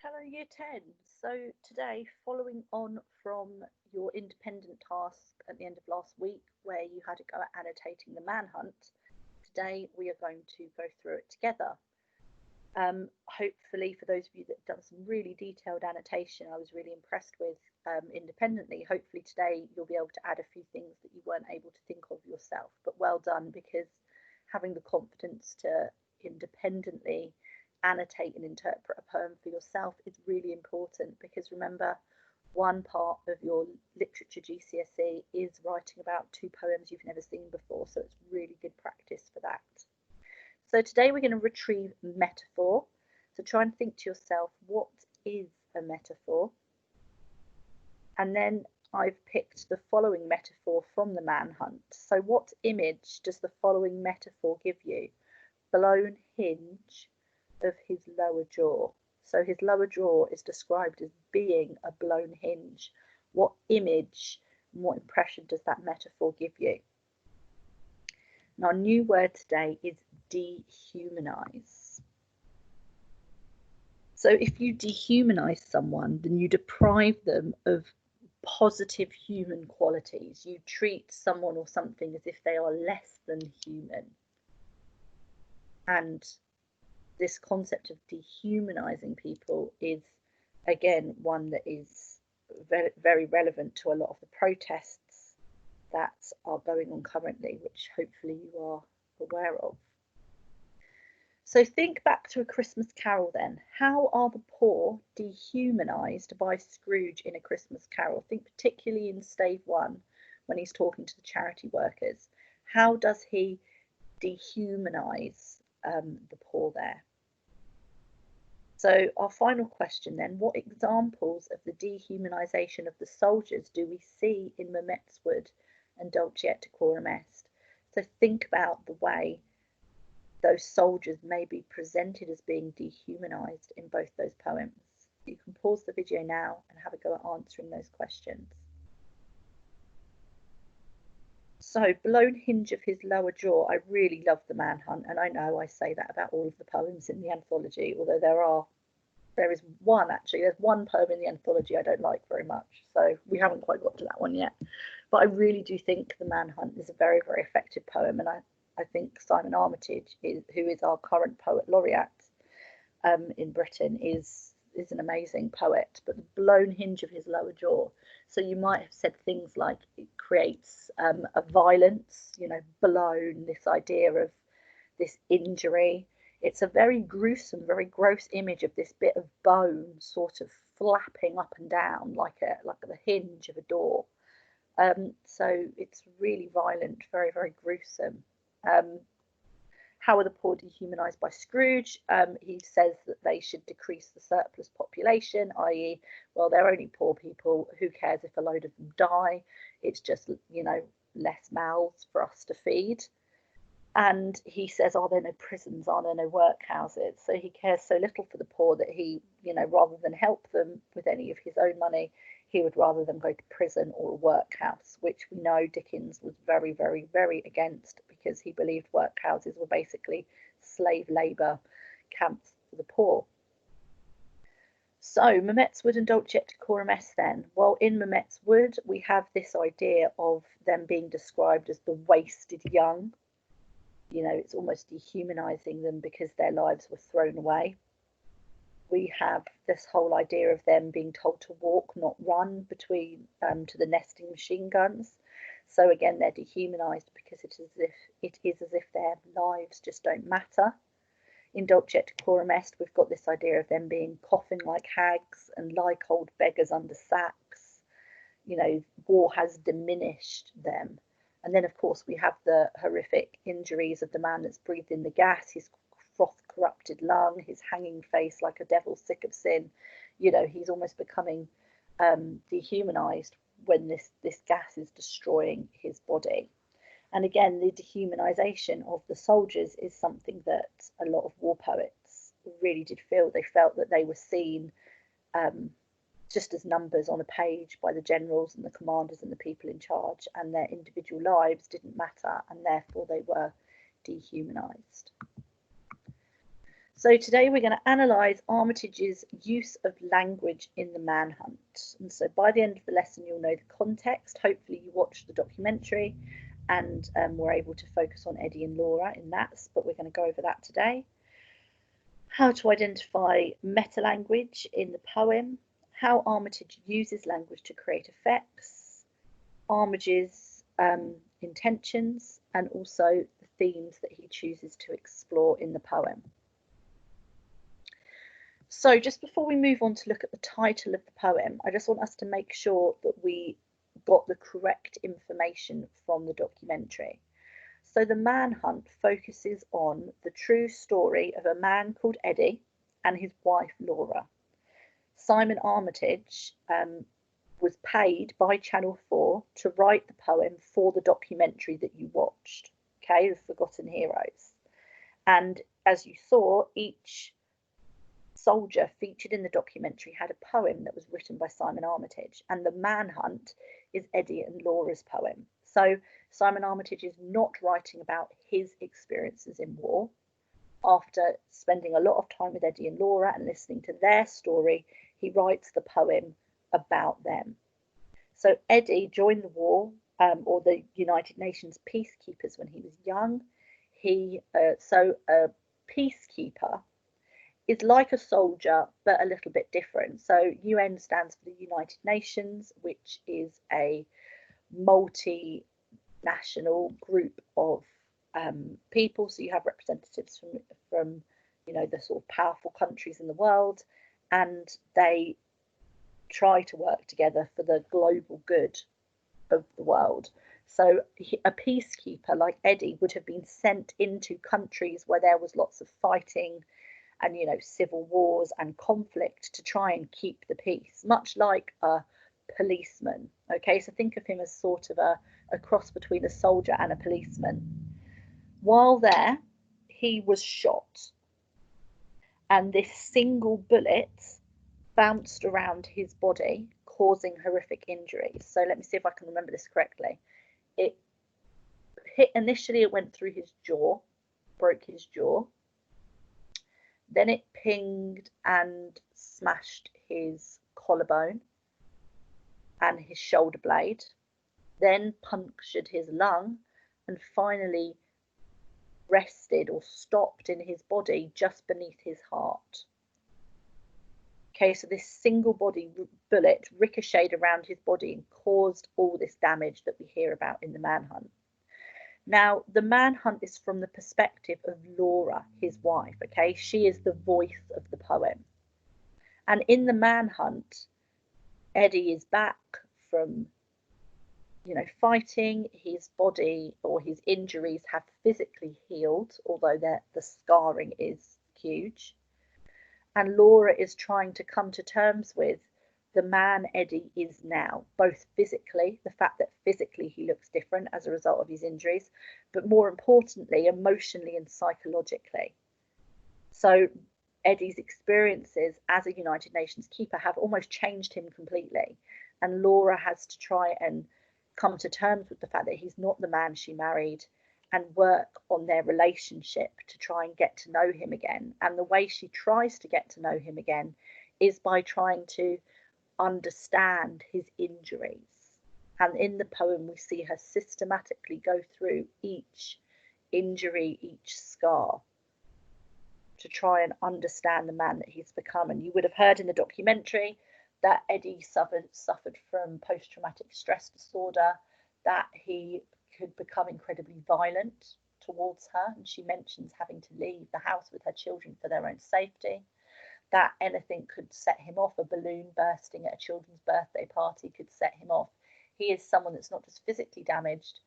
Hello, Year 10. So today, following on from your independent task at the end of last week, where you had to go at annotating the Manhunt, today we are going to go through it together. Hopefully, for those of you that have done some really detailed annotation, I was really impressed with independently. Hopefully today you'll be able to add a few things that you weren't able to think of yourself. But well done, because having the confidence to independently annotate and interpret a poem for yourself is really important, because remember, one part of your literature GCSE is writing about two poems you've never seen before, so it's really good practice for that. So today we're going to retrieve metaphor. So try and think to yourself, what is a metaphor? And then I've picked the following metaphor from the Manhunt. So what image does the following metaphor give you? Blown hinge of his lower jaw. So his lower jaw is described as being a blown hinge. What image and what impression does that metaphor give you? And our new word today is dehumanize. So if you dehumanize someone, then you deprive them of positive human qualities. You treat someone or something as if they are less than human. And this concept of dehumanizing people is, again, one that is very, very relevant to a lot of the protests that are going on currently, which hopefully you are aware of. So think back to A Christmas Carol then. How are the poor dehumanized by Scrooge in A Christmas Carol? Think particularly in stave 1 when he's talking to the charity workers. How does he dehumanize the poor there? So our final question then, what examples of the dehumanization of the soldiers do we see in Manhunt and Dulce et Decorum Est? So think about the way those soldiers may be presented as being dehumanized in both those poems. You can pause the video now and have a go at answering those questions. So, blown hinge of his lower jaw. I really love the Manhunt, and I know I say that about all of the poems in the anthology, although there's one poem in the anthology I don't like very much, so we haven't quite got to that one yet. But I really do think the Manhunt is a very, very effective poem, and I think Simon Armitage, who is our current poet laureate in Britain, is an amazing poet. But the blown hinge of his lower jaw. So you might have said things like it creates a violence, blown, this idea of this injury. It's a very gruesome, very gross image of this bit of bone sort of flapping up and down like the hinge of a door. So it's really violent, very, very gruesome. How are the poor dehumanized by Scrooge? He says that they should decrease the surplus population, i.e., well, they're only poor people. Who cares if a load of them die? It's just, less mouths for us to feed. And he says, are there no prisons? Are there no workhouses? So he cares so little for the poor that he, rather than help them with any of his own money, he would rather them go to prison or a workhouse, which we know Dickens was very, very, very against, because he believed workhouses were basically slave labour camps for the poor. So Manhunt and Dulce et Decorum Est then. Well, in Manhunt we have this idea of them being described as the wasted young. It's almost dehumanizing them because their lives were thrown away. We have this whole idea of them being told to walk, not run, to the nesting machine guns. So again, they're dehumanized because it is as if their lives just don't matter. In Dulce et Decorum Est, we've got this idea of them being coughing like hags and like old beggars under sacks. War has diminished them. And then, of course, we have the horrific injuries of the man that's breathed in the gas, his froth-corrupted lung, his hanging face like a devil sick of sin. He's almost becoming dehumanized when this gas is destroying his body. And again, the dehumanization of the soldiers is something that a lot of war poets really did feel. They felt that they were seen just as numbers on a page by the generals and the commanders and the people in charge, and their individual lives didn't matter, and therefore they were dehumanized. So today we're going to analyse Armitage's use of language in the Manhunt. And so by the end of the lesson, you'll know the context. Hopefully you watched the documentary and we're able to focus on Eddie and Laura in that, but we're going to go over that today. How to identify meta-language in the poem, how Armitage uses language to create effects, Armitage's intentions, and also the themes that he chooses to explore in the poem. So just before we move on to look at the title of the poem, I just want us to make sure that we got the correct information from the documentary. So the Manhunt focuses on the true story of a man called Eddie and his wife Laura. Simon Armitage was paid by Channel 4 to write the poem for the documentary that you watched, okay, The Forgotten Heroes. And as you saw, each soldier featured in the documentary had a poem that was written by Simon Armitage, and the Manhunt is Eddie and Laura's poem. So Simon Armitage is not writing about his experiences in war. After spending a lot of time with Eddie and Laura and listening to their story, he writes the poem about them. So Eddie joined the war, or the United Nations peacekeepers, when he was young. So a peacekeeper is like a soldier, but a little bit different. So UN stands for the United Nations, which is a multinational group of people. So you have representatives from the sort of powerful countries in the world, and they try to work together for the global good of the world. So a peacekeeper like Eddie would have been sent into countries where there was lots of fighting and civil wars and conflict to try and keep the peace, much like a policeman. Okay, so think of him as sort of a cross between a soldier and a policeman. While there, he was shot, and this single bullet bounced around his body, causing horrific injuries. So let me see if I can remember this correctly. It initially went through his jaw, broke his jaw. Then it pinged and smashed his collarbone and his shoulder blade, then punctured his lung, and finally rested or stopped in his body just beneath his heart. Okay, so this single body bullet ricocheted around his body and caused all this damage that we hear about in the Manhunt. Now, the Manhunt is from the perspective of Laura, his wife, okay? She is the voice of the poem. And in the Manhunt, Eddie is back from, fighting. His body or his injuries have physically healed, although the scarring is huge. And Laura is trying to come to terms with the man Eddie is now, both physically, the fact that physically he looks different as a result of his injuries, but more importantly, emotionally and psychologically. So Eddie's experiences as a United Nations keeper have almost changed him completely. And Laura has to try and come to terms with the fact that he's not the man she married, and work on their relationship to try and get to know him again. And the way she tries to get to know him again is by trying to understand his injuries. And in the poem, we see her systematically go through each injury, each scar, to try and understand the man that he's become. And you would have heard in the documentary that Eddie suffered from post-traumatic stress disorder, that he could become incredibly violent towards her. And she mentions having to leave the house with her children for their own safety, that anything could set him off. A balloon bursting at a children's birthday party could set him off. He is someone that's not just physically damaged,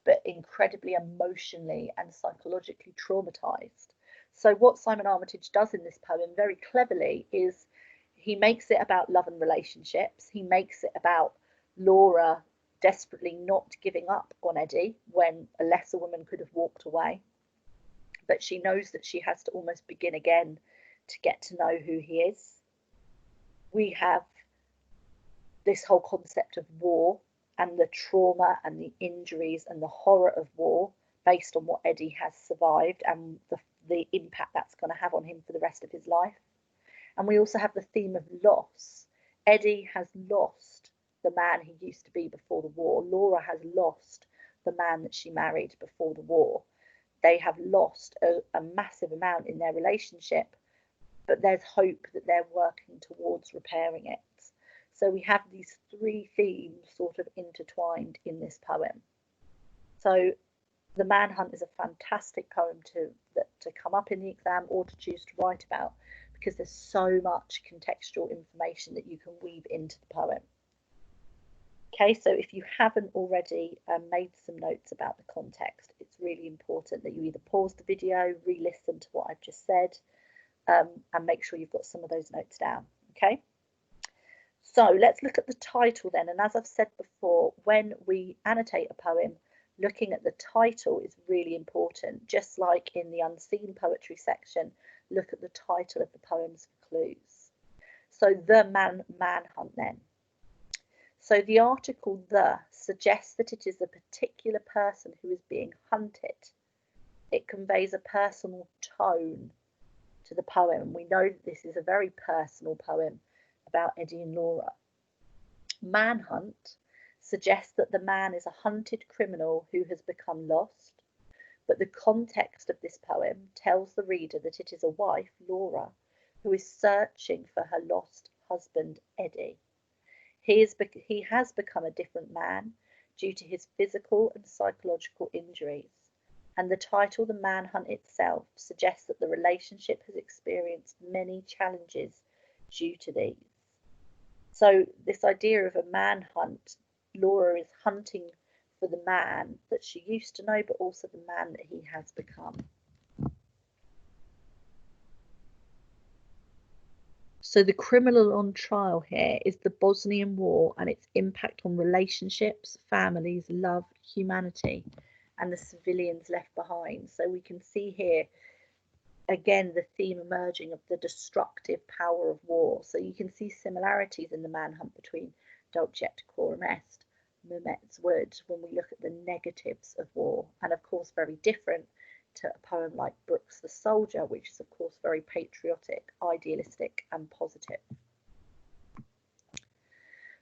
but incredibly emotionally and psychologically traumatized. So what Simon Armitage does in this poem very cleverly is he makes it about love and relationships. He makes it about Laura desperately not giving up on Eddie when a lesser woman could have walked away. But she knows that she has to almost begin again to get to know who he is. We have this whole concept of war and the trauma and the injuries and the horror of war based on what Eddie has survived and the impact that's going to have on him for the rest of his life. And we also have the theme of loss. Eddie has lost the man he used to be before the war. Laura has lost the man that she married before the war. They have lost a massive amount in their relationship, but there's hope that they're working towards repairing it. So we have these three themes sort of intertwined in this poem. So the Manhunt is a fantastic poem to come up in the exam or to choose to write about, because there's so much contextual information that you can weave into the poem. Okay, so if you haven't already made some notes about the context, it's really important that you either pause the video, re-listen to what I've just said, and make sure you've got some of those notes down. Okay, so let's look at the title then. And as I've said before, when we annotate a poem, looking at the title is really important. Just like in the unseen poetry section, look at the title of the poems for clues. So the Manhunt then. So the article "the" suggests that it is a particular person who is being hunted. It conveys a personal tone to the poem. We know that this is a very personal poem about Eddie and Laura. Manhunt suggests that the man is a hunted criminal who has become lost, but the context of this poem tells the reader that it is a wife, Laura, who is searching for her lost husband, Eddie. He has become a different man due to his physical and psychological injuries, and the title, The Manhunt itself, suggests that the relationship has experienced many challenges due to these. So this idea of a manhunt, Laura is hunting for the man that she used to know, but also the man that he has become. So the criminal on trial here is the Bosnian War and its impact on relationships, families, love, humanity, and the civilians left behind. So we can see here, again, the theme emerging of the destructive power of war. So you can see similarities in the Manhunt between Dolcet Coram Est, Mehmet's Wood, when we look at the negatives of war, and of course very different to a poem like Brooks the Soldier, which is of course very patriotic, idealistic and positive.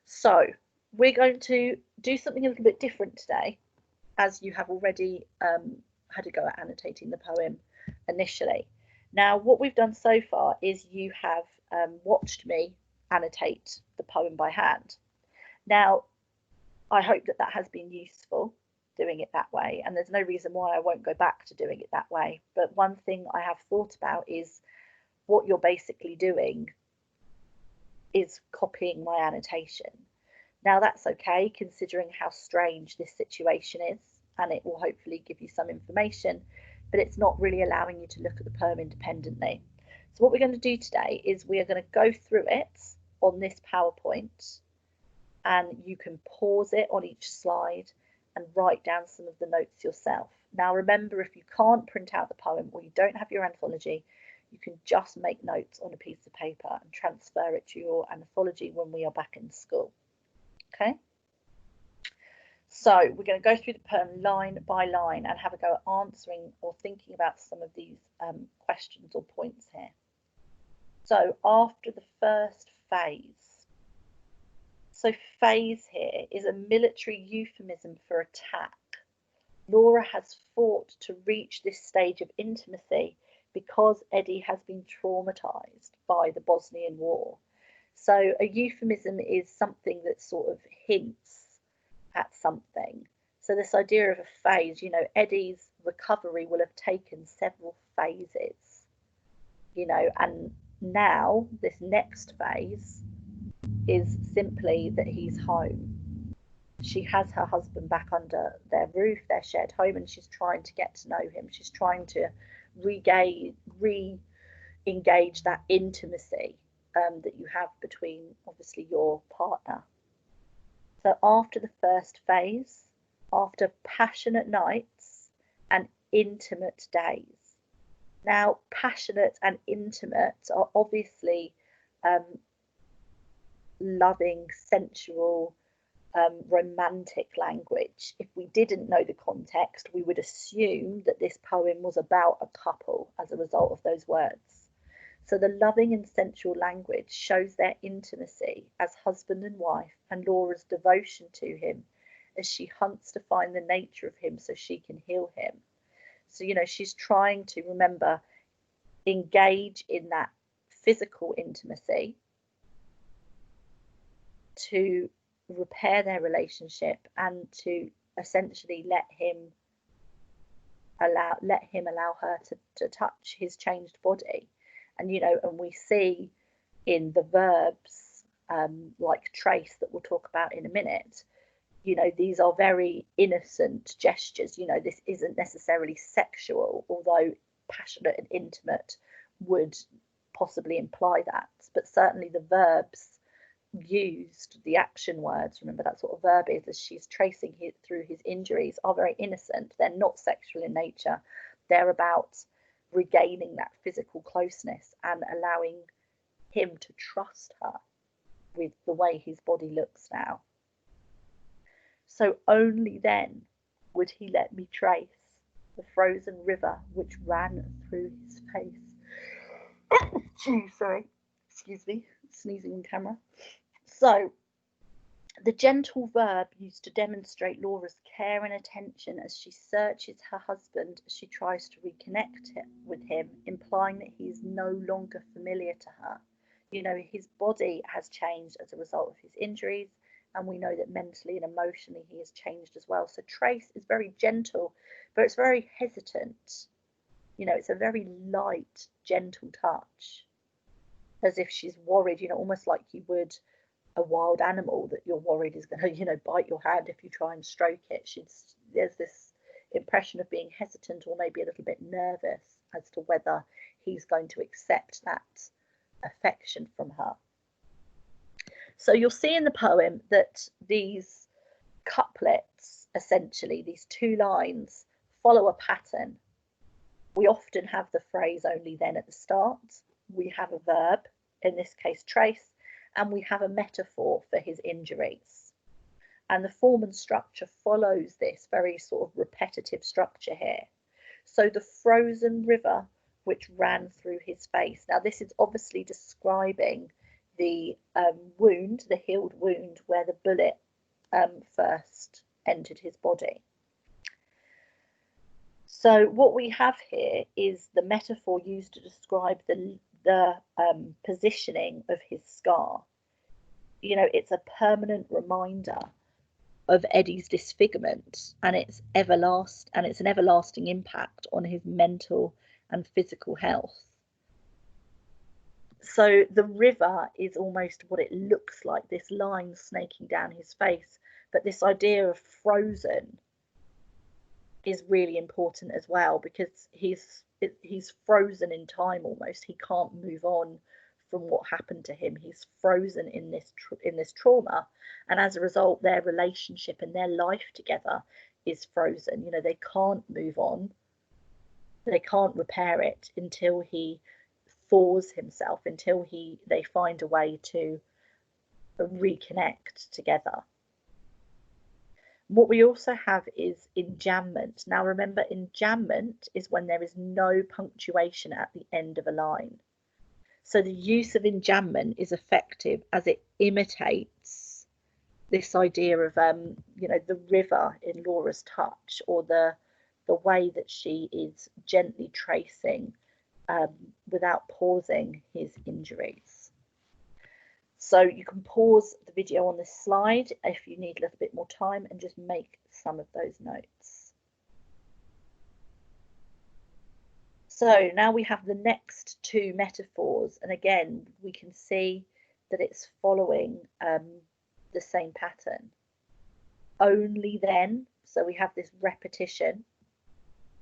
So we're going to do something a little bit different today, as you have already had a go at annotating the poem initially. Now what we've done so far is you have watched me annotate the poem by hand. Now I hope that has been useful, doing it that way, and there's no reason why I won't go back to doing it that way. But one thing I have thought about is what you're basically doing is copying my annotation. Now that's okay, considering how strange this situation is, and it will hopefully give you some information, but it's not really allowing you to look at the poem independently. So what we're going to do today is we are going to go through it on this PowerPoint, and you can pause it on each slide and write down some of the notes yourself. Now remember, if you can't print out the poem or you don't have your anthology, you can just make notes on a piece of paper and transfer it to your anthology when we are back in school. Okay? So we're going to go through the poem line by line and have a go at answering or thinking about some of these questions or points here. So after the first phase. So phase here is a military euphemism for attack. Laura has fought to reach this stage of intimacy because Eddie has been traumatized by the Bosnian War. So a euphemism is something that sort of hints at something. So this idea of a phase, you know, Eddie's recovery will have taken several phases, you know, and now this next phase is simply that he's home. She has her husband back under their roof, their shared home, and she's trying to get to know him. She's trying to re-engage that intimacy that you have between, obviously, your partner. So after the first phase, after passionate nights and intimate days. Now, passionate and intimate are obviously loving, sensual, romantic language. If we didn't know the context, we would assume that this poem was about a couple as a result of those words. So the loving and sensual language shows their intimacy as husband and wife, and Laura's devotion to him as she hunts to find the nature of him so she can heal him. So, you know, she's trying to, remember, engage in that physical intimacy to repair their relationship and to essentially let him allow her to touch his changed body. And, you know, and we see in the verbs like trace that we'll talk about in a minute, you know, these are very innocent gestures. You know, this isn't necessarily sexual, although passionate and intimate would possibly imply that. But certainly the verbs used, the action words, remember that's what a verb is, as she's tracing through his injuries, are very innocent. They're not sexual in nature. They're about regaining that physical closeness and allowing him to trust her with the way his body looks now. So only then would he let me trace the frozen river which ran through his face. Sorry, excuse me, sneezing on camera. So the gentle verb used to demonstrate Laura's care and attention as she searches her husband as she tries to reconnect with him, implying that he is no longer familiar to her. You know, his body has changed as a result of his injuries, and we know that mentally and emotionally he has changed as well. So Trace is very gentle, but it's very hesitant. You know, it's a very light, gentle touch, as if she's worried, you know, almost like you would a wild animal that you're worried is going to, you know, bite your hand if you try and stroke it. There's this impression of being hesitant or maybe a little bit nervous as to whether he's going to accept that affection from her. So you'll see in the poem that these couplets, essentially these two lines, follow a pattern. We often have the phrase only then at the start. We have a verb, in this case trace, and we have a metaphor for his injuries. And the form and structure follows this very sort of repetitive structure here. So the frozen river which ran through his face. Now this is obviously describing the wound, the healed wound where the bullet first entered his body. So what we have here is the metaphor used to describe the positioning of his scar. You know, it's a permanent reminder of Eddie's disfigurement, and it's an everlasting impact on his mental and physical health. So the river is almost what it looks like, this line snaking down his face, but this idea of frozen is really important as well, because he's frozen in time almost. He can't move on from what happened to him. He's frozen in this trauma, and as a result their relationship and their life together is frozen. You know, they can't move on, they can't repair it until he thaws himself, until they find a way to reconnect together. What we also have is enjambment. Now remember, enjambment is when there is no punctuation at the end of a line. So the use of enjambment is effective as it imitates this idea of you know, the river in Laura's touch, or the way that she is gently tracing without pausing his injuries. So you can pause the video on this slide if you need a little bit more time and just make some of those notes. So now we have the next two metaphors, and again we can see that it's following the same pattern. Only then, so we have this repetition.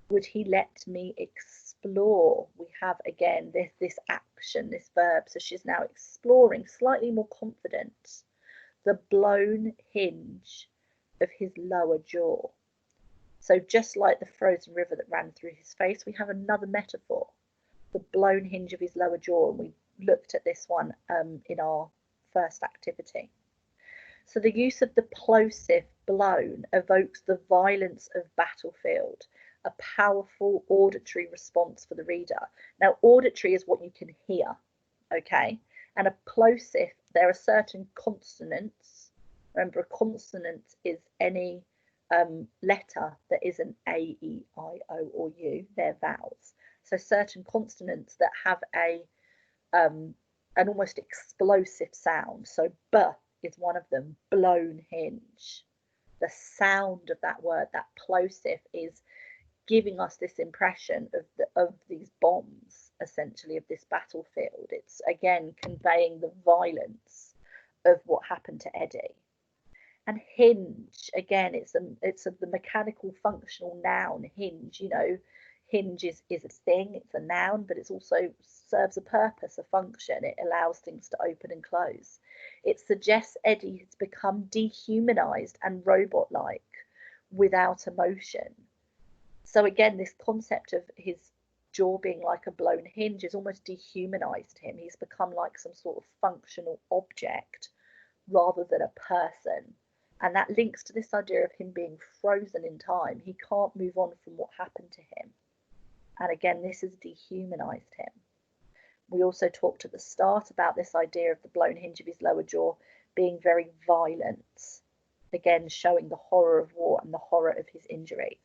Would he let me explore? We have again this action, this verb. So she's now exploring, slightly more confident, the blown hinge of his lower jaw. So just like the frozen river that ran through his face, we have another metaphor, the blown hinge of his lower jaw, and we looked at this one in our first activity. So the use of the plosive blown evokes the violence of battlefield, a powerful auditory response for the reader. Now, auditory is what you can hear, okay? And a plosive, there are certain consonants. Remember, a consonant is any letter that isn't A, E, I, O, or U. They're vowels. So certain consonants that have an almost explosive sound. So B is one of them, blown hinge. The sound of that word, that plosive, is giving us this impression of these bombs, essentially, of this battlefield. It's again conveying the violence of what happened to Eddie. And hinge, again, it's the mechanical functional noun hinge. You know, hinge is a thing, it's a noun, but it also serves a purpose, a function. It allows things to open and close. It suggests Eddie has become dehumanized and robot-like without emotion. So again, this concept of his jaw being like a blown hinge has almost dehumanized him. He's become like some sort of functional object rather than a person. And that links to this idea of him being frozen in time. He can't move on from what happened to him. And again, this has dehumanized him. We also talked at the start about this idea of the blown hinge of his lower jaw being very violent. Again, showing the horror of war and the horror of his injuries.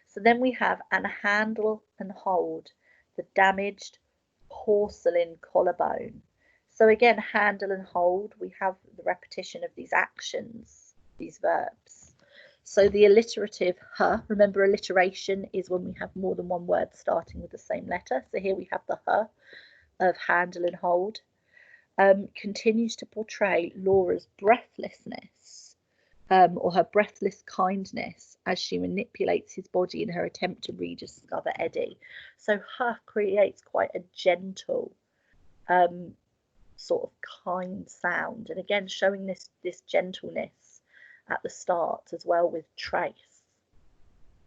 So then we have "and handle and hold the damaged porcelain collarbone." So again, handle and hold, we have the repetition of these actions, these verbs. So the alliterative h, remember alliteration is when we have more than one word starting with the same letter. So here we have the h of handle and hold. Continues to portray Laura's breathlessness, or her breathless kindness as she manipulates his body in her attempt to rediscover Eddie. So h creates quite a gentle, sort of kind sound, and again showing this gentleness at the start as well with trace.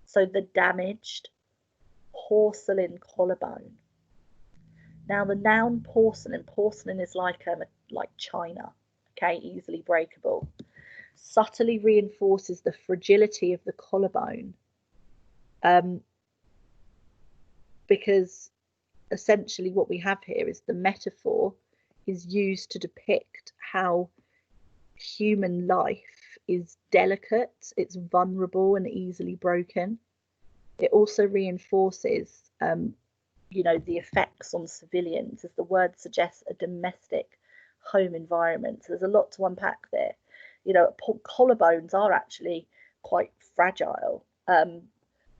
So the damaged porcelain collarbone. Now the noun porcelain is like china, okay, easily breakable, subtly reinforces the fragility of the collarbone, because essentially what we have here is the metaphor is used to depict how human life is delicate, it's vulnerable and easily broken. It also reinforces, the effects on civilians, as the word suggests a domestic home environment. So there's a lot to unpack there. Collarbones are actually quite fragile.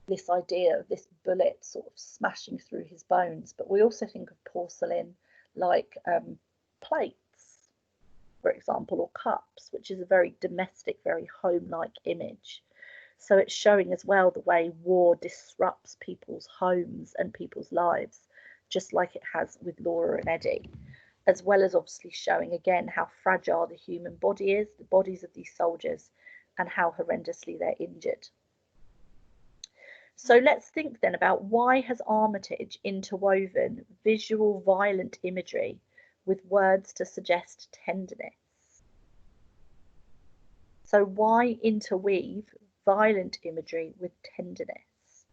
This idea of this bullet sort of smashing through his bones, but we also think of porcelain like plates, for example, or cups, which is a very domestic, very home-like image. So it's showing as well the way war disrupts people's homes and people's lives, just like it has with Laura and Eddie, as well as obviously showing again how fragile the human body is, the bodies of these soldiers, and how horrendously they're injured. So let's think then about, why has Armitage interwoven visual violent imagery with words to suggest tenderness? So why interweave violent imagery with tenderness?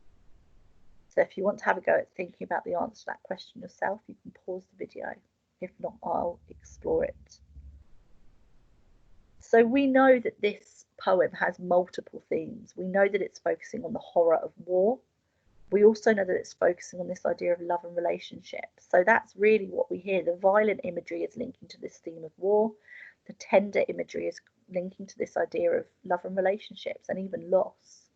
So if you want to have a go at thinking about the answer to that question yourself, you can pause the video. If not, I'll explore it. So we know that this poem has multiple themes. We know that it's focusing on the horror of war. We also know that it's focusing on this idea of love and relationships. So that's really what we hear. The violent imagery is linking to this theme of war. The tender imagery is linking to this idea of love and relationships and even loss.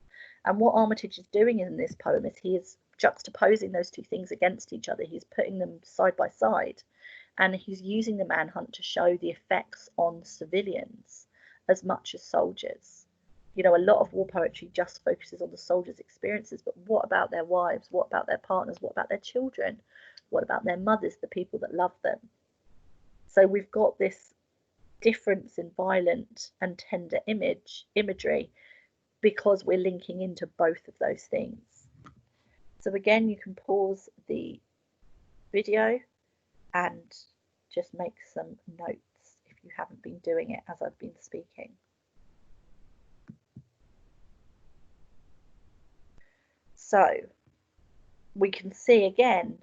And what Armitage is doing in this poem is he is juxtaposing those two things against each other. He's putting them side by side, and he's using the manhunt to show the effects on civilians as much as soldiers. A lot of war poetry just focuses on the soldiers' experiences, but what about their wives? What about their partners? What about their children? What about their mothers, the people that love them? So we've got this difference in violent and tender imagery because we're linking into both of those things. So again, you can pause the video and just make some notes if you haven't been doing it as I've been speaking. So we can see again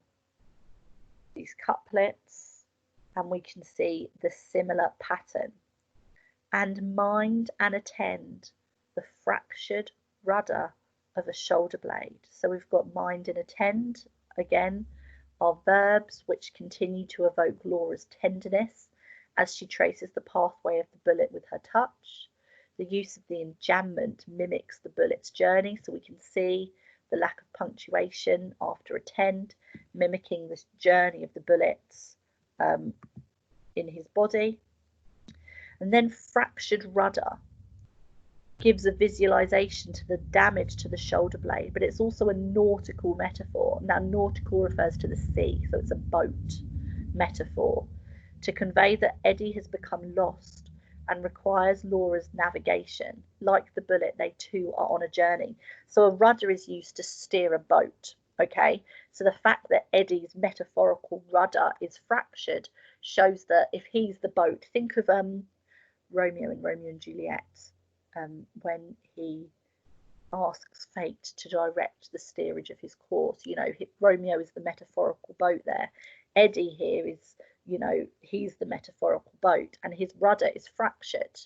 these couplets, and we can see the similar pattern. And mind and attend the fractured rudder of a shoulder blade. So we've got mind and attend, again, are verbs which continue to evoke Laura's tenderness as she traces the pathway of the bullet with her touch. The use of the enjambment mimics the bullet's journey, so we can see the lack of punctuation after attend, mimicking this journey of the bullets in his body. And then fractured rudder gives a visualization to the damage to the shoulder blade, but it's also a nautical metaphor. Now, nautical refers to the sea, so it's a boat metaphor to convey that Eddie has become lost and requires Laura's navigation. Like the bullet, they too are on a journey. So a rudder is used to steer a boat, okay? So the fact that Eddie's metaphorical rudder is fractured shows that if he's the boat, think of Romeo and Juliet, when he asks fate to direct the steerage of his course. You know, Romeo is the metaphorical boat there. Eddie here is, you know, he's the metaphorical boat, and his rudder is fractured.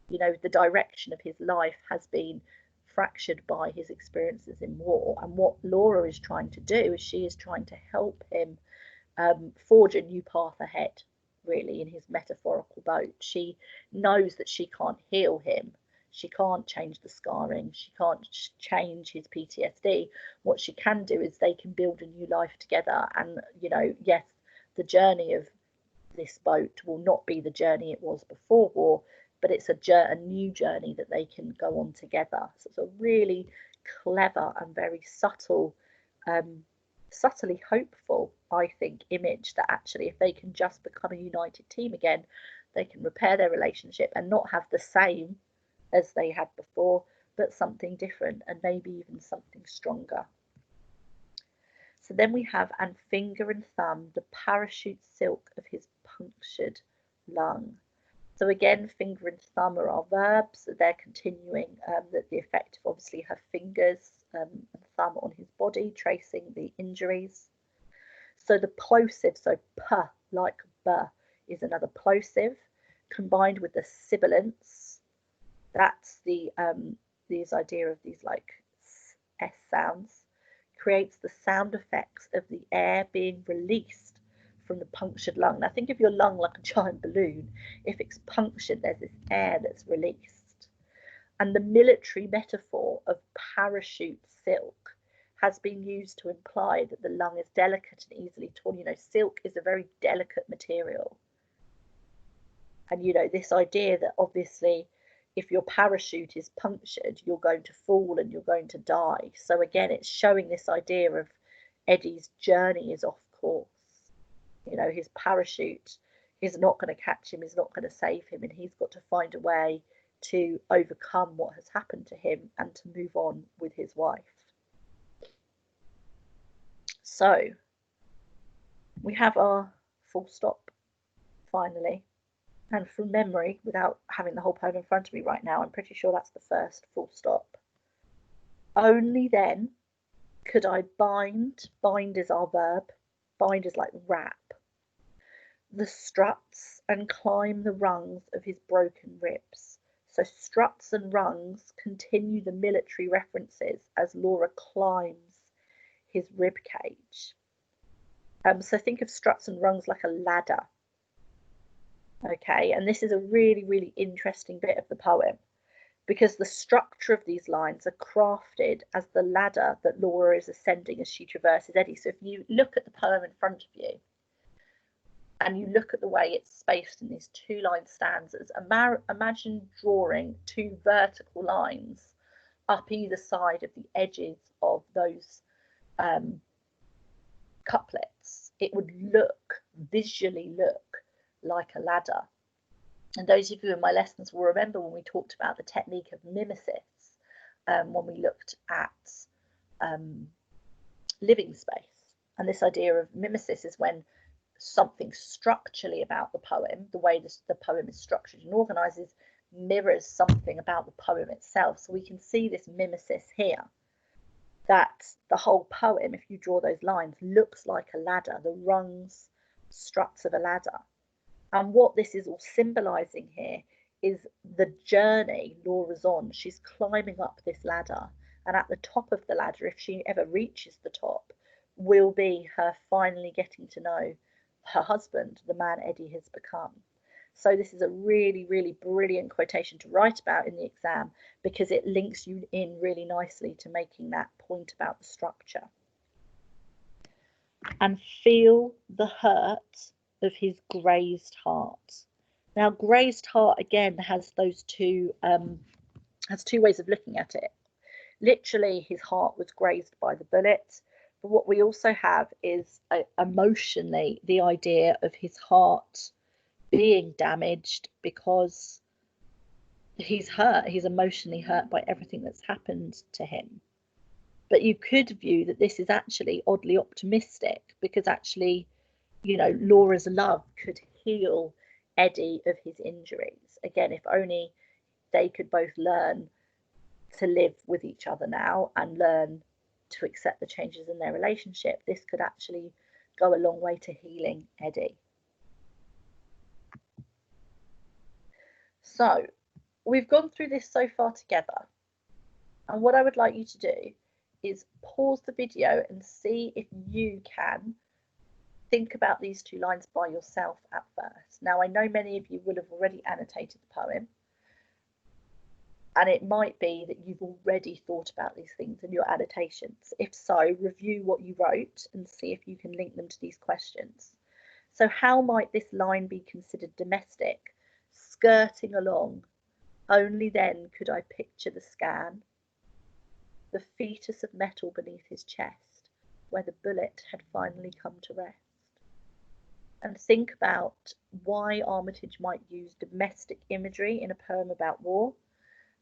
You know, the direction of his life has been fractured by his experiences in war. And what Laura is trying to do is she is trying to help him forge a new path ahead, really, in his metaphorical boat. She knows that she can't heal him. She can't change the scarring. She can't change his PTSD. What she can do is they can build a new life together. And, you know, yes, the journey of this boat will not be the journey it was before war, but it's a new journey that they can go on together. So it's a really clever and very subtle, subtly hopeful, I think, image that actually if they can just become a united team again, they can repair their relationship and not have the same as they had before, but something different and maybe even something stronger. So then we have, and finger and thumb, the parachute silk of his punctured lung. So again, finger and thumb are our verbs. They're continuing that the effect of obviously her fingers and thumb on his body, tracing the injuries. So the plosive, so p like b, is another plosive, combined with the sibilants. That's the these idea of these like s sounds, creates the sound effects of the air being released from the punctured lung. Now think of your lung like a giant balloon. If it's punctured, there's this air that's released. And the military metaphor of parachute silk has been used to imply that the lung is delicate and easily torn. You know, silk is a very delicate material. And, you know, this idea that obviously if your parachute is punctured, you're going to fall and you're going to die. So again, it's showing this idea of Eddie's journey is off course. You know, his parachute is not going to catch him, is not going to save him, and he's got to find a way to overcome what has happened to him and to move on with his wife. So we have our full stop finally. And from memory, without having the whole poem in front of me right now, I'm pretty sure that's the first full stop. Only then could I bind is our verb, bind is like wrap, the struts and climb the rungs of his broken ribs. So struts and rungs continue the military references as Laura climbs his rib cage. So think of struts and rungs like a ladder. Okay, and this is a really, really interesting bit of the poem because the structure of these lines are crafted as the ladder that Laura is ascending as she traverses Eddie. So if you look at the poem in front of you and you look at the way it's spaced in these two-line stanzas, imagine drawing two vertical lines up either side of the edges of those couplets. It would visually look like a ladder. And those of you in my lessons will remember when we talked about the technique of mimesis, when we looked at living space. And this idea of mimesis is when something structurally about the poem, the way the poem is structured and organises, mirrors something about the poem itself. So we can see this mimesis here, that the whole poem, if you draw those lines, looks like a ladder, the rungs, struts of a ladder. And what this is all symbolising here is the journey Laura's on. She's climbing up this ladder, and at the top of the ladder, if she ever reaches the top, will be her finally getting to know her husband, the man Eddie has become. So this is a really, really brilliant quotation to write about in the exam, because it links you in really nicely to making that point about the structure. And feel the hurt of his grazed heart. Now, grazed heart again has those two ways of looking at it. Literally, his heart was grazed by the bullet. But what we also have is emotionally the idea of his heart being damaged because he's hurt. He's emotionally hurt by everything that's happened to him. But you could view that this is actually oddly optimistic, because actually, you know, Laura's love could heal Eddie of his injuries. Again, if only they could both learn to live with each other now and learn to accept the changes in their relationship, this could actually go a long way to healing Eddie. So we've gone through this so far together, and what I would like you to do is pause the video and see if you can think about these two lines by yourself at first. Now, I know many of you will have already annotated the poem, and it might be that you've already thought about these things in your annotations. If so, review what you wrote and see if you can link them to these questions. So how might this line be considered domestic? Skirting along, only then could I picture the scan, the fetus of metal beneath his chest, where the bullet had finally come to rest. And think about why Armitage might use domestic imagery in a poem about war,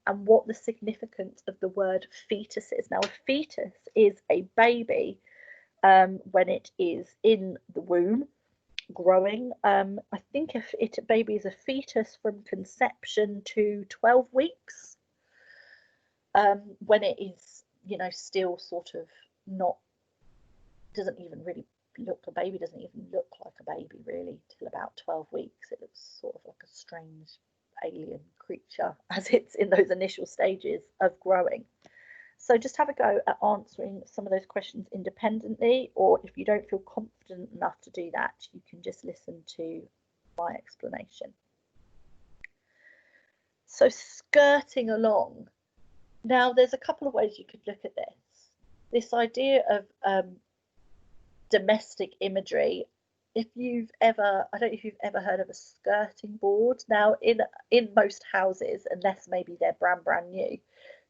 and what the significance of the word fetus is. Now, a fetus is a baby when it is in the womb growing. I think if a baby is a fetus from conception to 12 weeks, when it is, you know, still sort of not, doesn't even really look, a baby doesn't even look like a baby really till about 12 weeks. It looks sort of like a strange alien creature as it's in those initial stages of growing. So just have a go at answering some of those questions independently, or if you don't feel confident enough to do that, you can just listen to my explanation. So skirting along. Now, there's a couple of ways you could look at this. This idea of domestic imagery. If you've ever, I don't know if you've ever heard of a skirting board. Now, in most houses, unless maybe they're brand new,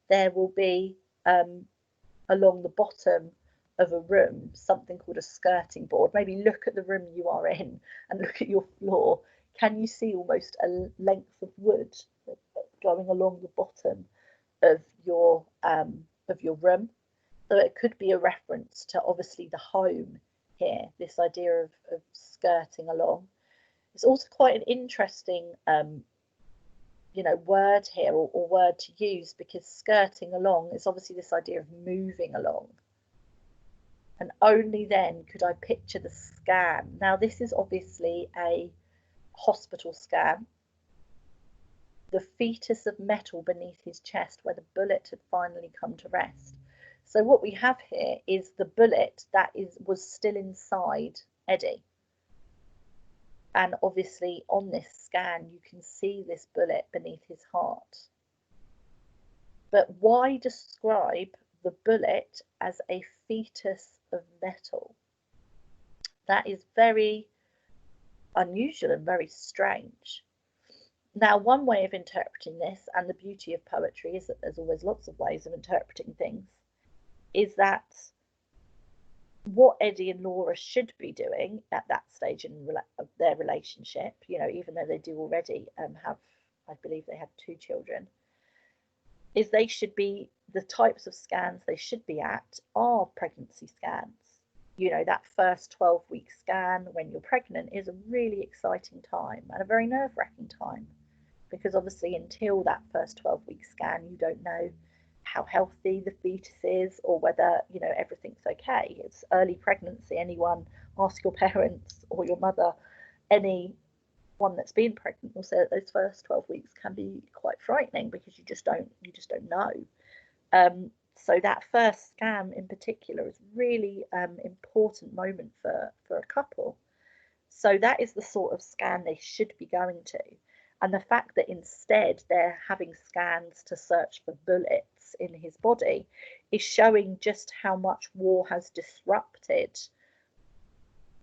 there will be along the bottom of a room something called a skirting board. Maybe look at the room you are in and look at your floor. Can you see almost a length of wood going along the bottom of your room? So it could be a reference to obviously the home here, this idea of skirting along. It's also quite an interesting you know, word here, or word to use, because skirting along is obviously this idea of moving along. And only then could I picture the scan. Now, this is obviously a hospital scan. The fetus of metal beneath his chest, where the bullet had finally come to rest. So what we have here is the bullet that was still inside Eddie. And obviously on this scan, you can see this bullet beneath his heart. But why describe the bullet as a fetus of metal? That is very unusual and very strange. Now, one way of interpreting this, and the beauty of poetry is that there's always lots of ways of interpreting things, is that what Eddie and Laura should be doing at that stage of their relationship, you know, even though they do already have, I believe they have 2 children, is they should be, the types of scans they should be at are pregnancy scans. that first 12-week scan when you're pregnant is a really exciting time and a very nerve-wracking time, because obviously until that first 12-week scan, you don't know how healthy the fetus is or whether, everything's okay. It's early pregnancy. Anyone, ask your parents or your mother, anyone that's been pregnant will say that those first 12 weeks can be quite frightening because you just don't know. So that first scan in particular is really important moment for a couple. So that is the sort of scan they should be going to. And the fact that instead they're having scans to search for bullets in his body is showing just how much war has disrupted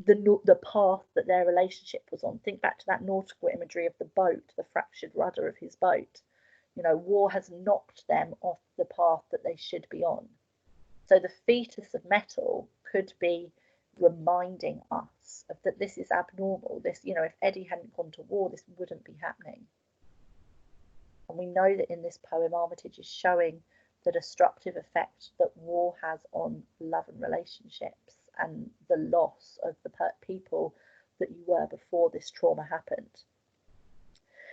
the path that their relationship was on. Think back to that nautical imagery of the boat, the fractured rudder of his boat. War has knocked them off the path that they should be on. So the fetus of metal could be reminding us of that this is abnormal. This, if Eddie hadn't gone to war, this wouldn't be happening. And we know that in this poem, Armitage is showing the destructive effect that war has on love and relationships and the loss of the people that you were before this trauma happened.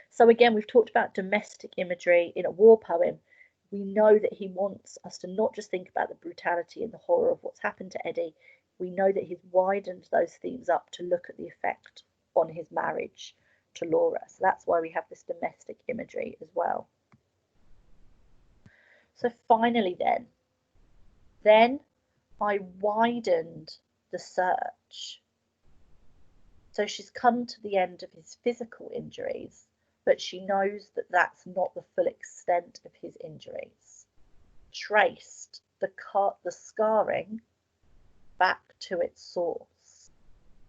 So again, we've talked about domestic imagery in a war poem. We know that he wants us to not just think about the brutality and the horror of what's happened to Eddie. We know that he's widened those themes up to look at the effect on his marriage to Laura. So that's why we have this domestic imagery as well. So finally then I widened the search. So she's come to the end of his physical injuries, but she knows that that's not the full extent of his injuries. Traced the scarring back to its source.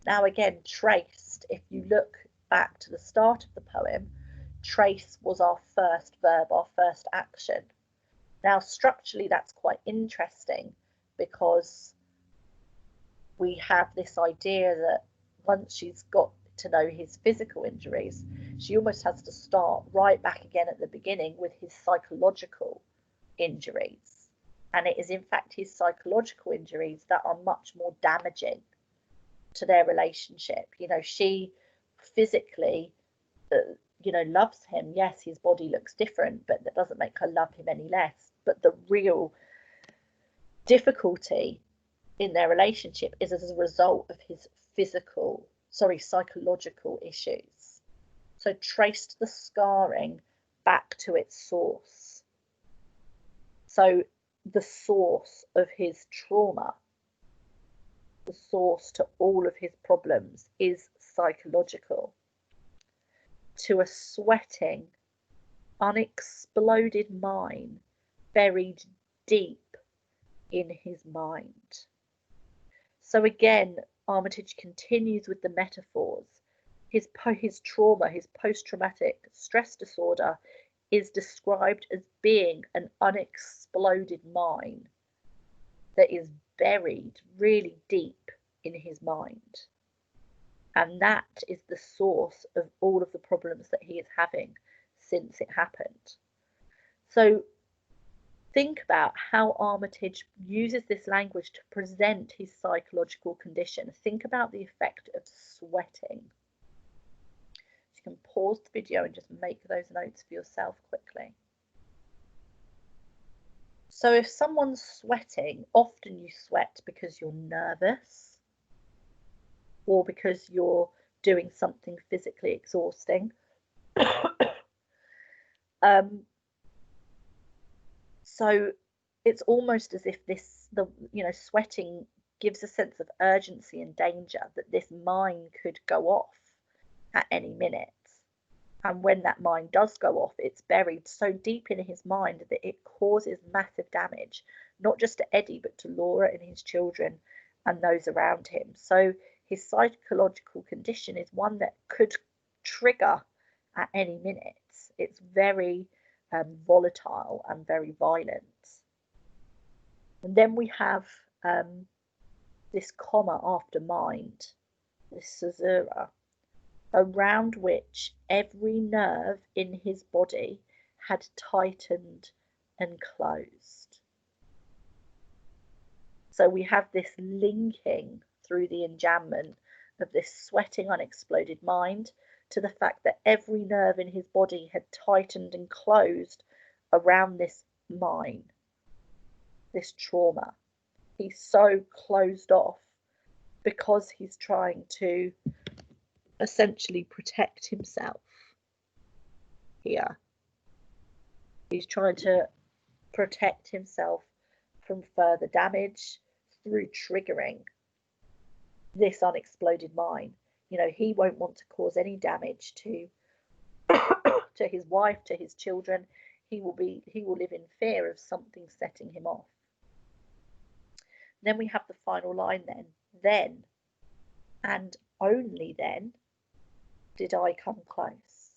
Now again, traced, if you look back to the start of the poem, trace was our first verb, our first action. Now structurally that's quite interesting because we have this idea that once she's got to know his physical injuries, she almost has to start right back again at the beginning with his psychological injuries. And it is in fact his psychological injuries that are much more damaging to their relationship. She physically, loves him. Yes, his body looks different, but that doesn't make her love him any less. But the real difficulty in their relationship is as a result of his psychological issues. So traced the scarring back to its source. So the source of his trauma, the source to all of his problems is psychological. To a sweating, unexploded mine buried deep in his mind. So again, Armitage continues with the metaphors. His trauma, his post-traumatic stress disorder, is described as being an unexploded mine that is buried really deep in his mind. And that is the source of all of the problems that he is having since it happened. So think about how Armitage uses this language to present his psychological condition. Think about the effect of sweating. You can pause the video and just make those notes for yourself quickly. So if someone's sweating, often you sweat because you're nervous or because you're doing something physically exhausting. So it's almost as if sweating gives a sense of urgency and danger, that this mine could go off at any minute. And when that mine does go off, it's buried so deep in his mind that it causes massive damage, not just to Eddie, but to Laura and his children and those around him. So his psychological condition is one that could trigger at any minute. It's very volatile and very violent. And then we have this comma after mind, this caesura, around which every nerve in his body had tightened and closed. So we have this linking through the enjambment of this sweating, unexploded mind to the fact that every nerve in his body had tightened and closed around this mine, this trauma. He's so closed off because he's trying to essentially protect himself here. He's trying to protect himself from further damage through triggering this unexploded mine. You know, he won't want to cause any damage to to his wife, to his children. He will live in fear of something setting him off. Then we have the final line then and only then did I come close.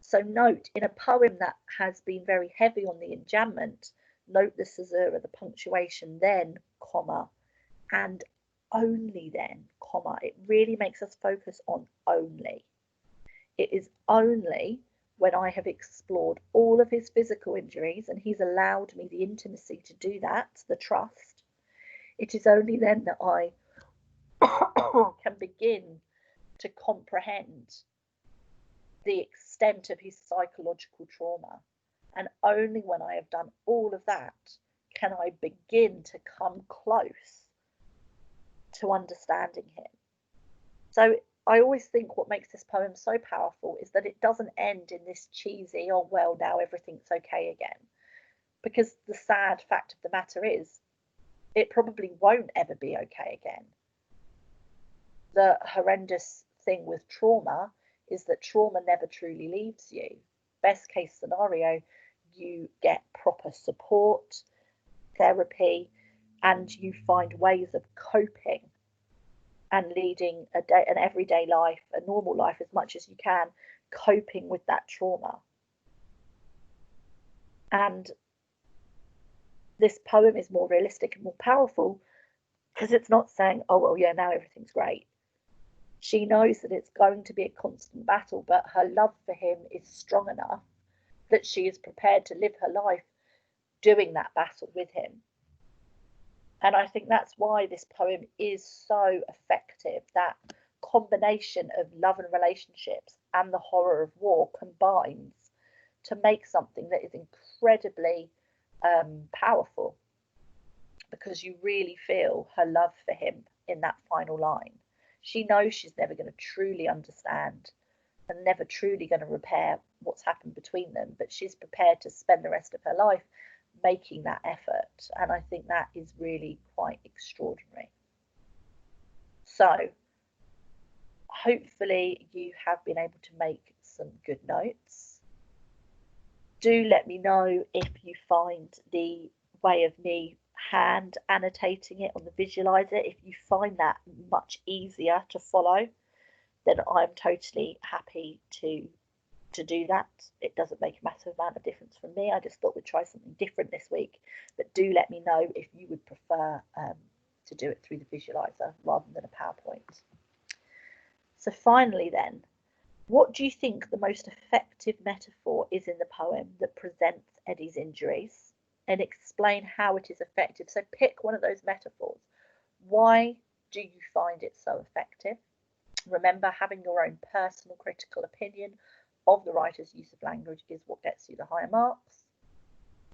So note, in a poem that has been very heavy on the enjambment, note the caesura, the punctuation, then, comma, and only then, comma. It really makes us focus on only. It is only when I have explored all of his physical injuries and he's allowed me the intimacy to do that, the trust. It is only then that I can begin to comprehend the extent of his psychological trauma. And only when I have done all of that can I begin to come close to understanding him. So I always think what makes this poem so powerful is that it doesn't end in this cheesy, oh, well, now everything's okay again. Because the sad fact of the matter is, it probably won't ever be okay again. The horrendous thing with trauma is that trauma never truly leaves you. Best case scenario, you get proper support, therapy, and you find ways of coping and leading an everyday life, a normal life as much as you can, coping with that trauma. And this poem is more realistic and more powerful because it's not saying, oh, well, yeah, now everything's great. She knows that it's going to be a constant battle, but her love for him is strong enough that she is prepared to live her life doing that battle with him. And I think that's why this poem is so effective. That combination of love and relationships and the horror of war combines to make something that is incredibly powerful, because you really feel her love for him in that final line. She knows she's never going to truly understand and never truly going to repair what's happened between them, but she's prepared to spend the rest of her life making that effort. And I think that is really quite extraordinary. So hopefully you have been able to make some good notes. Do let me know if you find the way of me hand annotating it on the visualizer, if you find that much easier to follow, then I'm totally happy to do that. It doesn't make a massive amount of difference for me. I just thought we'd try something different this week, but do let me know if you would prefer to do it through the visualizer rather than a PowerPoint. So finally then, what do you think the most effective metaphor is in the poem that presents Eddie's injuries, and explain how it is effective? So pick one of those metaphors. Why do you find it so effective? Remember, having your own personal critical opinion of the writer's use of language is what gets you the higher marks.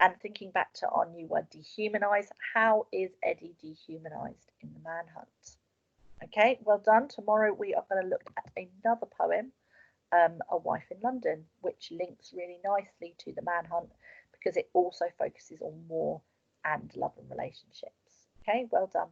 And thinking back to our new word, dehumanize, how is Eddie dehumanized in the Manhunt? Okay, well done. Tomorrow we are going to look at another poem, A Wife in London, which links really nicely to the Manhunt because it also focuses on war and love and relationships. Okay, well done.